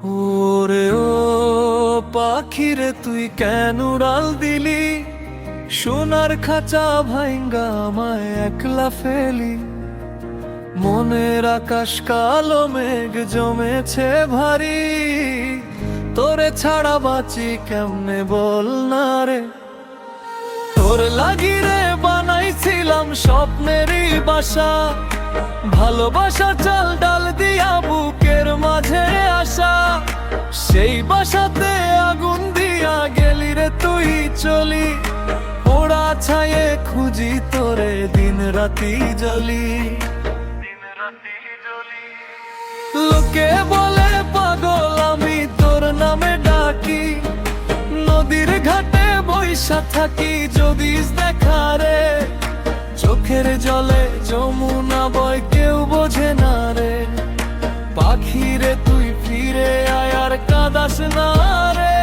ওরে ও পাখিরে তুই কেন উড়াল দিলি, সোনার খাঁচা ভাইঙ্গা আমায় একলা ফেলি। মনের আকাশ কালো মেঘ জমেছে ভারী, তোরে ছাড়া বাঁচি কেমনে বল না রে। তোর লাগি রে বানাইছিলাম স্বপ্নেরই বাসা, ভালোবাসা চাল ডাল দিয়া বুকের মাঝে আসা। সেই বাসাতে আগুন দিয়া গেলি রে তুই চলি, পোড়া ছায়ে খুঁজি তোরে দিন রাতি জ্বলি। লোকে বলে পাগল আমি তোর নামে ডাকি, নদীর ঘাটে বৈশা থাকি যদি দেখা রে। চোখের জলে যমুনা বয় কেউ বোঝে না রে, পাখি রে তুই ফিরে আয় আর কাঁদাস না রে।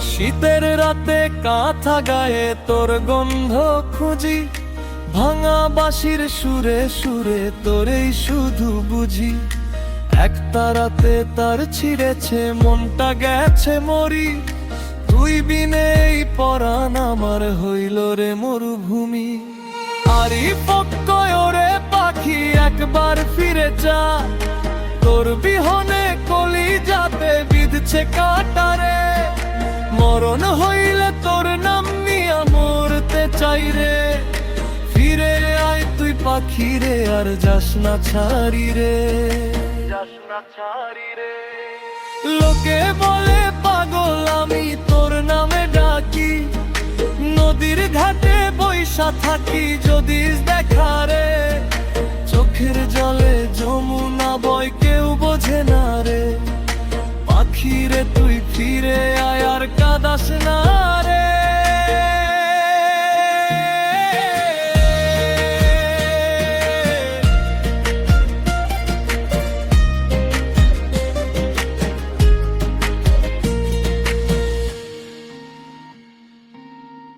শীতের রাতে কাঁথা গায়ে তোর গন্ধ খুঁজি, ভাঙা বাঁশির সুরে সুরে তোরেই শুধু বুঝি। এক তারাতে তার ছিঁড়েছে মনটা গেছে মরি, তুই বিনে এই পরাণ আমার হইল রে মরুভূমি। আরি পক্কয় ওরে পাখি একবার ফিরে যা, তোর বিহনে কলি যাতে বিঁধছে কাটারে। মরণ হইলে তোর নাম নিয়া মরতে চাই রে, ফিরে আয় তুই পাখি রে আর যাস না ছাড়ি রে। লোকে বলে পাগল আমি তোর নামে ডাকি, নদীর ঘাটে বৈশা থাকি যদি দেখা রে। চোখের জলে যমুনা বয় কেউ বোঝে না রে, পাখি রে তুই ফিরে আয়